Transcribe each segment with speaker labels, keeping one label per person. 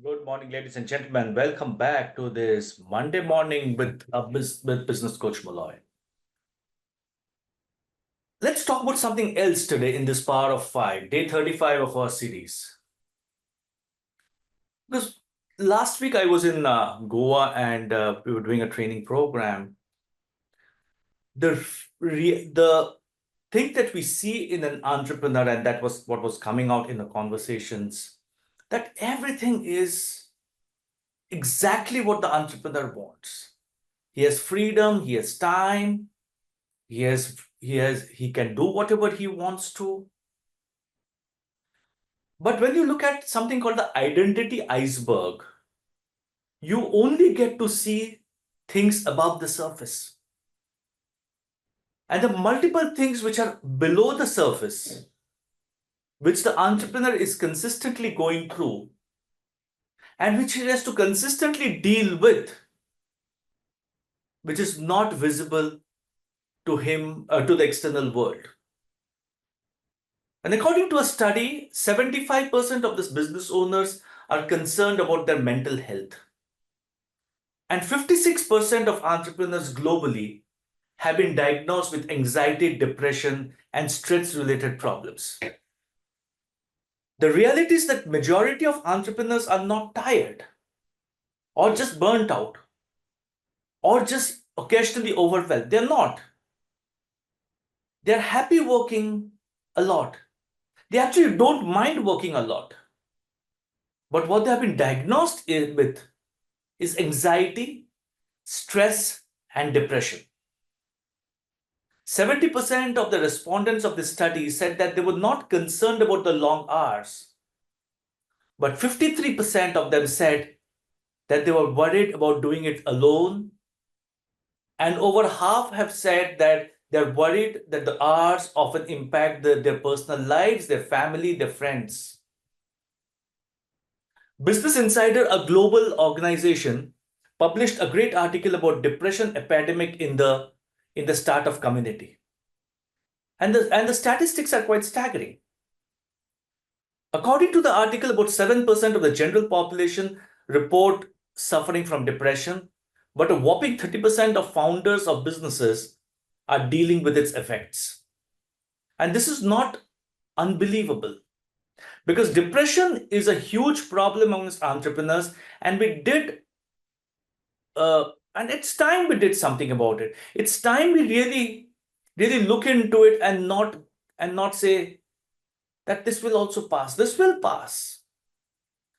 Speaker 1: Good morning, ladies and gentlemen. Welcome back to this Monday morning with business coach Malloy. Let's talk about something else today in this Power of Five, day 35 of our series. Because last week I was in Goa and we were doing a training program. The thing that we see in an entrepreneur, and that was what was coming out in the conversations, that everything is exactly what the entrepreneur wants. He has freedom, he has time, he can do whatever he wants to. But when you look at something called the identity iceberg, you only get to see things above the surface. And the multiple things which are below the surface, which the entrepreneur is consistently going through, and which he has to consistently deal with, which is not visible to him, to the external world. And according to a study, 75% of these business owners are concerned about their mental health. And 56% of entrepreneurs globally have been diagnosed with anxiety, depression, and stress-related problems. The reality is that majority of entrepreneurs are not tired or just burnt out or just occasionally overwhelmed. They're not. They're happy working a lot. They actually don't mind working a lot. But what they have been diagnosed with is anxiety, stress, and depression. 70% of the respondents of this study said that they were not concerned about the long hours, but 53% of them said that they were worried about doing it alone, and over half have said that they're worried that the hours often impact their personal lives, their family, their friends. Business Insider, a global organization, published a great article about depression epidemic in the startup community. And the statistics are quite staggering. According to the article, about 7% of the general population report suffering from depression, but a whopping 30% of founders of businesses are dealing with its effects. And this is not unbelievable, because depression is a huge problem amongst entrepreneurs, and and it's time we did something about it. It's time we really look into it and not say that this will also pass. This will pass.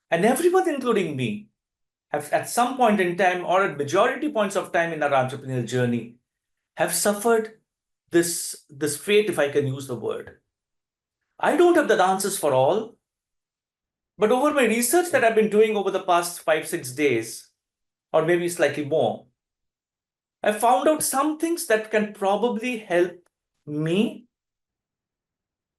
Speaker 1: And everyone, including me, have at some point in time or at majority points of time in our entrepreneurial journey have suffered this fate, if I can use the word. I don't have the answers for all, but over my research that I've been doing over the past 5-6 days, or maybe slightly more, I found out some things that can probably help me,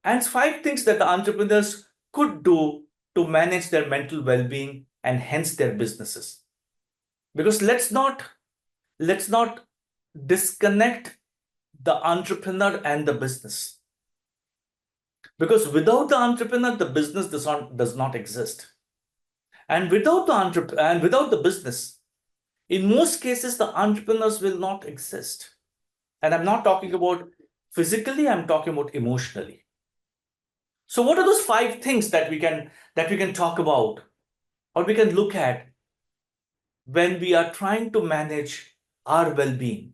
Speaker 1: and 5 things that the entrepreneurs could do to manage their mental well-being and hence their businesses. Because let's not disconnect the entrepreneur and the business. Because without the entrepreneur, the business does not exist. And without the business, in most cases, the entrepreneurs will not exist. And I'm not talking about physically, I'm talking about emotionally. So what are those 5 things that we can talk about or we can look at when we are trying to manage our well-being?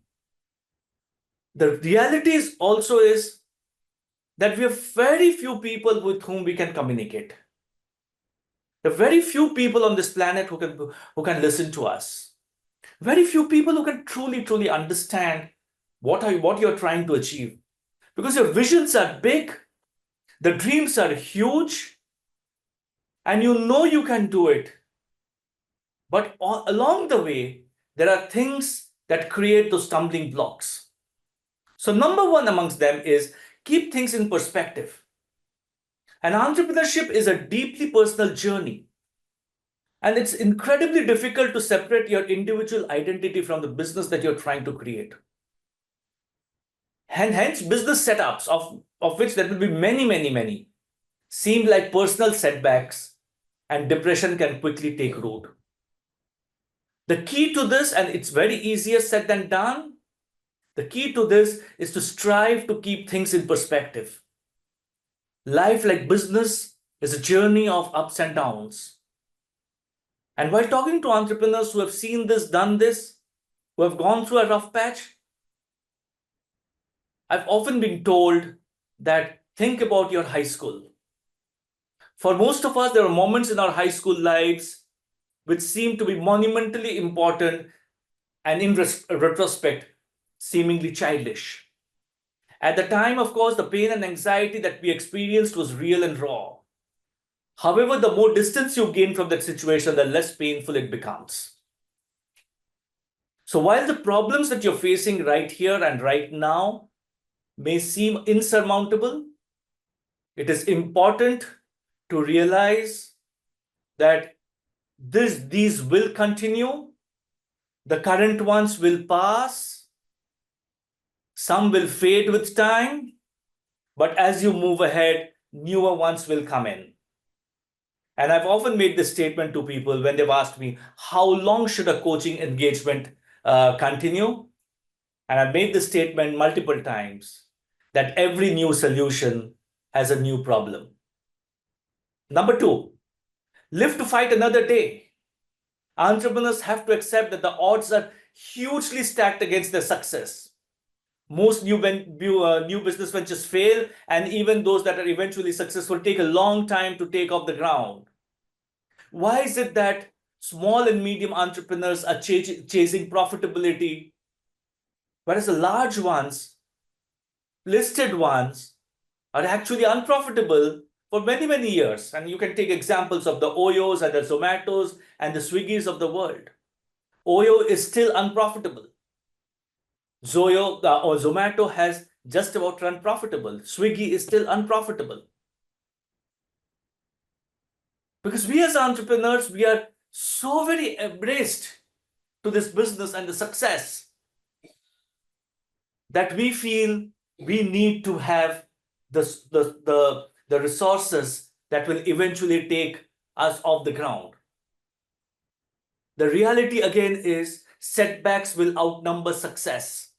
Speaker 1: The reality is also is that we have very few people with whom we can communicate. There are very few people on this planet who can listen to us. Very few people who can truly understand what you're trying to achieve. Because your visions are big, the dreams are huge, and you know you can do it. But along the way, there are things that create those stumbling blocks. So number one amongst them is keep things in perspective. And entrepreneurship is a deeply personal journey. And it's incredibly difficult to separate your individual identity from the business that you're trying to create. And hence, business setups, of which there will be many, seem like personal setbacks and depression can quickly take root. The key to this, and it's very easier said than done, the key to this is to strive to keep things in perspective. Life, like business, is a journey of ups and downs. And while talking to entrepreneurs who have seen this, done this, who have gone through a rough patch, I've often been told that think about your high school. For most of us, there are moments in our high school lives which seem to be monumentally important and in retrospect, seemingly childish. At the time, of course, the pain and anxiety that we experienced was real and raw. However, the more distance you gain from that situation, the less painful it becomes. So while the problems that you're facing right here and right now may seem insurmountable, it is important to realize that these will continue. The current ones will pass. Some will fade with time. But as you move ahead, newer ones will come in. And I've often made this statement to people when they've asked me, how long should a coaching engagement continue? And I've made this statement multiple times, that every new solution has a new problem. Number two, live to fight another day. Entrepreneurs have to accept that the odds are hugely stacked against their success. Most new business ventures fail, and even those that are eventually successful take a long time to take off the ground. Why is it that small and medium entrepreneurs are chasing profitability, whereas the large ones, listed ones, are actually unprofitable for many, many years? And you can take examples of the Oyos and the Zomatos and the Swiggies of the world. Oyo is still unprofitable. Zomato has just about run profitable. Swiggy is still unprofitable. Because we as entrepreneurs, we are so very embraced to this business and the success that we feel we need to have the resources that will eventually take us off the ground. The reality again is setbacks will outnumber success.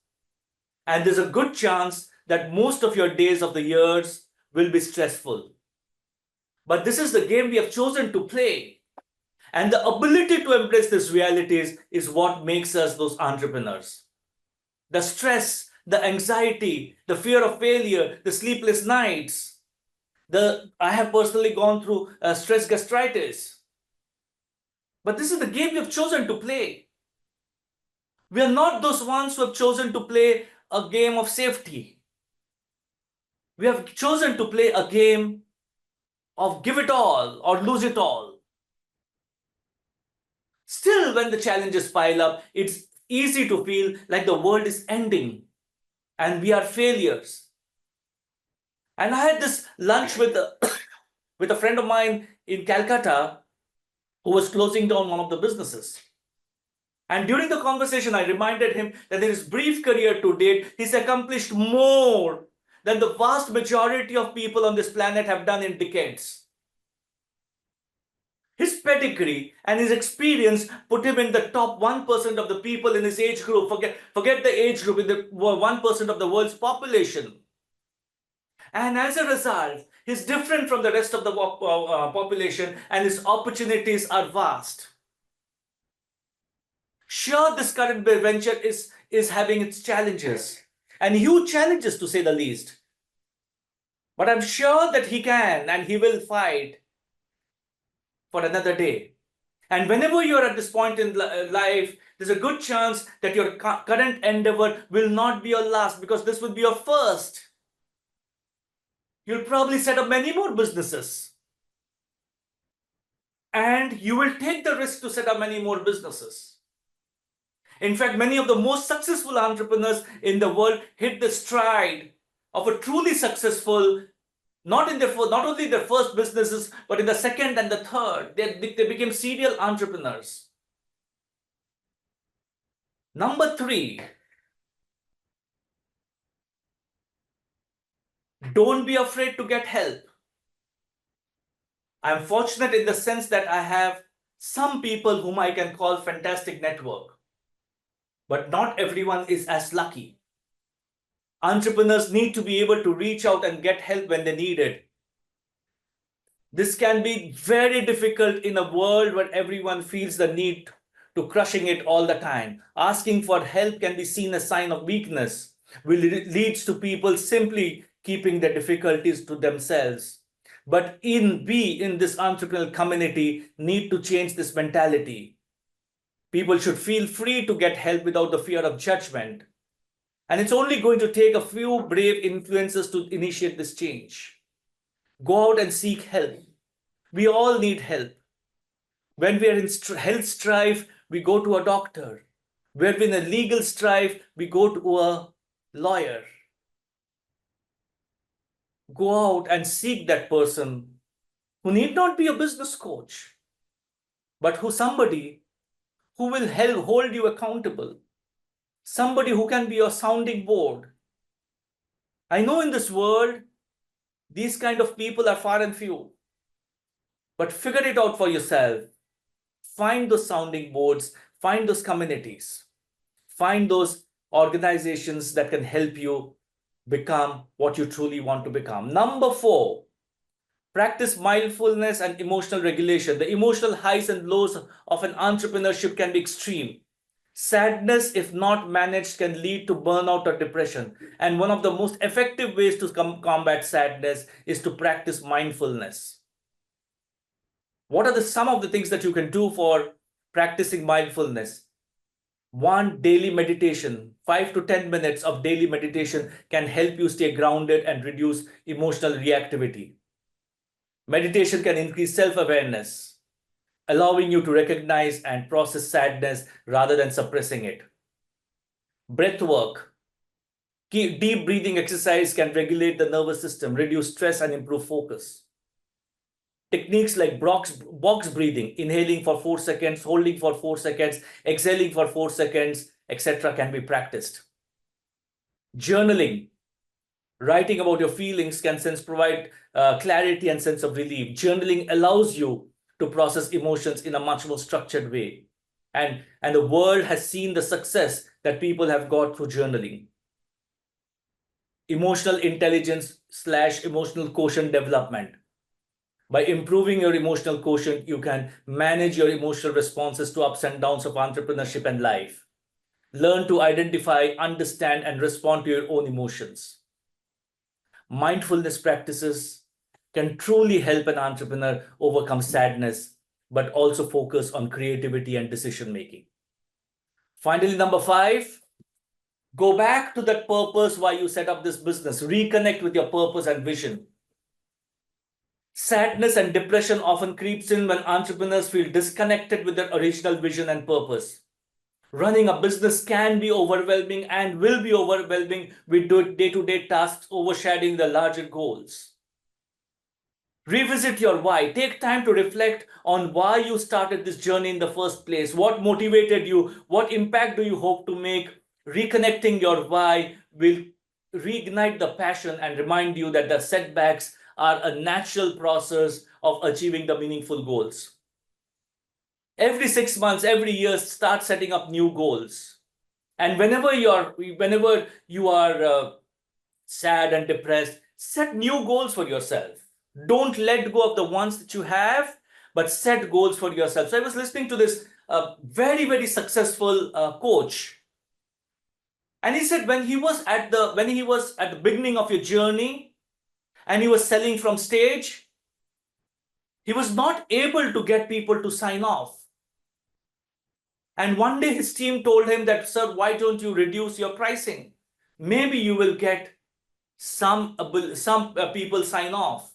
Speaker 1: And there's a good chance that most of your days of the years will be stressful. But this is the game we have chosen to play. And the ability to embrace these realities is what makes us those entrepreneurs. The stress, the anxiety, the fear of failure, the sleepless nights. I have personally gone through stress gastritis. But this is the game we have chosen to play. We are not those ones who have chosen to play a game of safety. We have chosen to play a game of give it all or lose it all. Still, when the challenges pile up, it's easy to feel like the world is ending and we are failures. And I had this lunch with a friend of mine in Calcutta who was closing down one of the businesses. And during the conversation, I reminded him that in his brief career to date, he's accomplished more than the vast majority of people on this planet have done in decades. His pedigree and his experience put him in the top 1% of the people in his age group. Forget the age group, in the 1% of the world's population. And as a result, he's different from the rest of the population, and his opportunities are vast. Sure, this current venture is having its challenges, and huge challenges to say the least. But I'm sure that he can and he will fight for another day. And whenever you're at this point in life, there's a good chance that your current endeavor will not be your last, because this will be your first. You'll probably set up many more businesses. And you will take the risk to set up many more businesses. In fact, many of the most successful entrepreneurs in the world hit the stride of a truly successful, not only their first businesses, but in the second and the third. They became serial entrepreneurs. Number 3, don't be afraid to get help. I'm fortunate in the sense that I have some people whom I can call fantastic network, but not everyone is as lucky. Entrepreneurs need to be able to reach out and get help when they need it. This can be very difficult in a world where everyone feels the need to crushing it all the time. Asking for help can be seen as a sign of weakness, which leads to people simply keeping their difficulties to themselves. But we in this entrepreneurial community need to change this mentality. People should feel free to get help without the fear of judgment. And it's only going to take a few brave influencers to initiate this change. Go out and seek help. We all need help. When we are in health strife, we go to a doctor. When we're in a legal strife, we go to a lawyer. Go out and seek that person who need not be a business coach, but somebody who will hold you accountable. Somebody who can be your sounding board. I know in this world, these kind of people are far and few. But figure it out for yourself. Find those sounding boards, find those communities, find those organizations that can help you become what you truly want to become. Number 4, practice mindfulness and emotional regulation. The emotional highs and lows of an entrepreneurship can be extreme. Sadness, if not managed, can lead to burnout or depression. And one of the most effective ways to combat sadness is to practice mindfulness. What are some of the things that you can do for practicing mindfulness? 1, daily meditation. 5 to 10 minutes of daily meditation can help you stay grounded and reduce emotional reactivity. Meditation can increase self-awareness, allowing you to recognize and process sadness rather than suppressing it. Breath work. Deep breathing exercise can regulate the nervous system, reduce stress, and improve focus. Techniques like box breathing, inhaling for 4 seconds, holding for 4 seconds, exhaling for 4 seconds, etc. can be practiced. Journaling. Writing about your feelings can provide clarity and sense of relief. Journaling allows you to process emotions in a much more structured way. And the world has seen the success that people have got through journaling. Emotional intelligence / emotional quotient development. By improving your emotional quotient, you can manage your emotional responses to ups and downs of entrepreneurship and life. Learn to identify, understand, and respond to your own emotions. Mindfulness practices can truly help an entrepreneur overcome sadness, but also focus on creativity and decision-making. Finally, number 5, go back to that purpose why you set up this business. Reconnect with your purpose and vision. Sadness and depression often creeps in when entrepreneurs feel disconnected with their original vision and purpose. Running a business can be overwhelming and will be overwhelming with day-to-day tasks overshadowing the larger goals. Revisit your why. Take time to reflect on why you started this journey in the first place. What motivated you? What impact do you hope to make? Reconnecting your why will reignite the passion and remind you that the setbacks are a natural process of achieving the meaningful goals. Every 6 months, every year, start setting up new goals. And whenever you are sad and depressed, set new goals for yourself. Don't let go of the ones that you have, but set goals for yourself. So I was listening to this very, very successful coach. And he said when he was at the beginning of your journey and he was selling from stage, he was not able to get people to sign off. And one day his team told him that, sir, why don't you reduce your pricing? Maybe you will get some people sign off.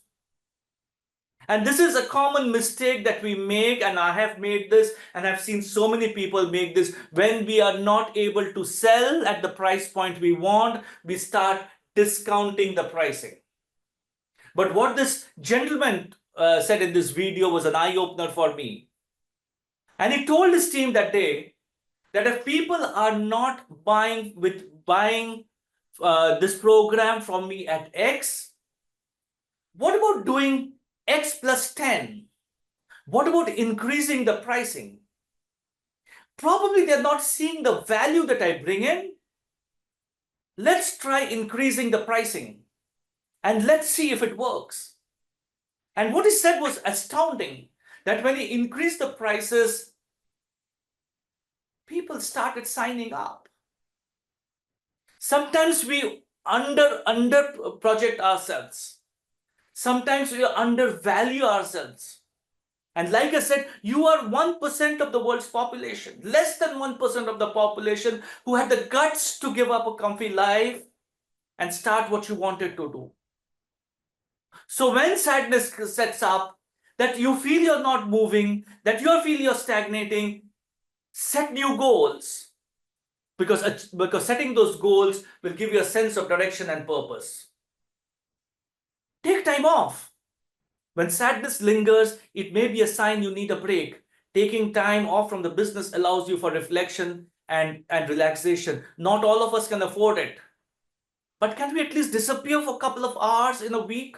Speaker 1: And this is a common mistake that we make, and I have made this, and I've seen so many people make this. When we are not able to sell at the price point we want, we start discounting the pricing. But what this gentleman said in this video was an eye-opener for me. And he told his team that day that if people are not buying this program from me at X, what about doing X plus 10. What about increasing the pricing? Probably they're not seeing the value that I bring in. Let's try increasing the pricing and let's see if it works. And what he said was astounding, that when he increased the prices, people started signing up. Sometimes we under project ourselves. Sometimes we undervalue ourselves. And like I said, you are 1% of the world's population, less than 1% of the population who had the guts to give up a comfy life and start what you wanted to do. So when sadness sets up, that you feel you're not moving, that you feel you're stagnating, set new goals. Because setting those goals will give you a sense of direction and purpose. Take time off. When sadness lingers, it may be a sign you need a break. Taking time off from the business allows you for reflection and relaxation. Not all of us can afford it. But can we at least disappear for a couple of hours in a week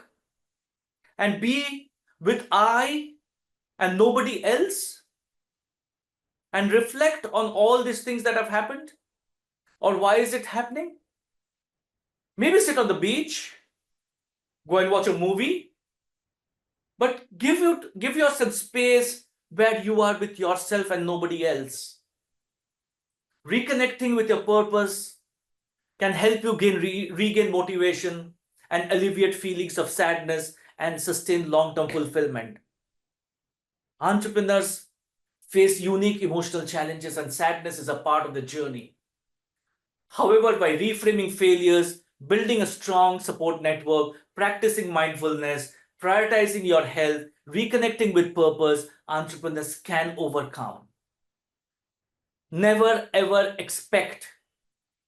Speaker 1: and be with I and nobody else? And reflect on all these things that have happened? Or why is it happening? Maybe sit on the beach, go and watch a movie. But give yourself space where you are with yourself and nobody else. Reconnecting with your purpose can help you regain motivation and alleviate feelings of sadness and sustain long-term fulfillment. Entrepreneurs face unique emotional challenges, and sadness is a part of the journey. However, by reframing failures, building a strong support network, practicing mindfulness, prioritizing your health, reconnecting with purpose, entrepreneurs can overcome. Never ever expect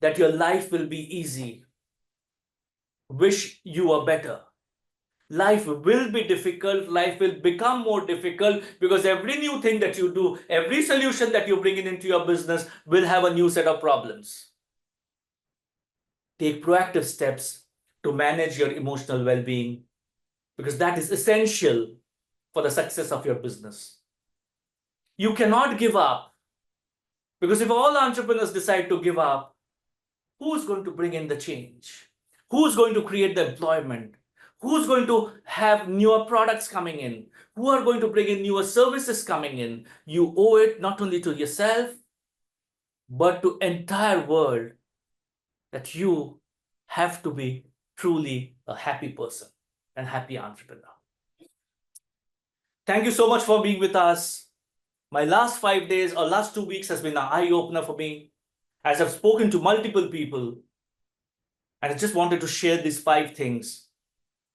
Speaker 1: that your life will be easy. Wish you were better. Life will be difficult. Life will become more difficult because every new thing that you do, every solution that you bring into your business will have a new set of problems. Take proactive steps to manage your emotional well-being, because that is essential for the success of your business. You cannot give up, because if all entrepreneurs decide to give up, who's going to bring in the change? Who's going to create the employment? Who's going to have newer products coming in? Who are going to bring in newer services coming in? You owe it not only to yourself, but to entire world that you have to be truly a happy person and happy entrepreneur. Thank you so much for being with us. My last 5 days or last 2 weeks has been an eye-opener for me, as I've spoken to multiple people, and I just wanted to share these 5 things,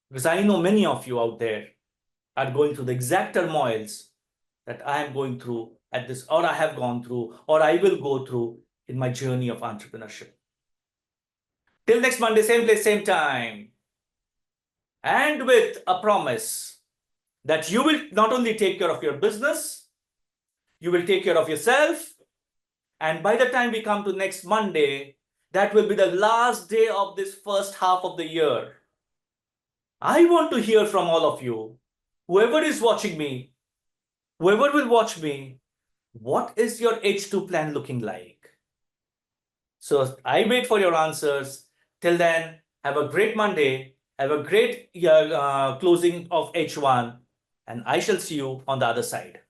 Speaker 1: because I know many of you out there are going through the exact turmoils that I am going through at this, or I have gone through, or I will go through in my journey of entrepreneurship. Till next Monday, same place, same time. And with a promise that you will not only take care of your business, you will take care of yourself. And by the time we come to next Monday, that will be the last day of this first half of the year. I want to hear from all of you, whoever is watching me, whoever will watch me, what is your H2 plan looking like? So I wait for your answers. Till then, have a great Monday. Have a great closing of H1, and I shall see you on the other side.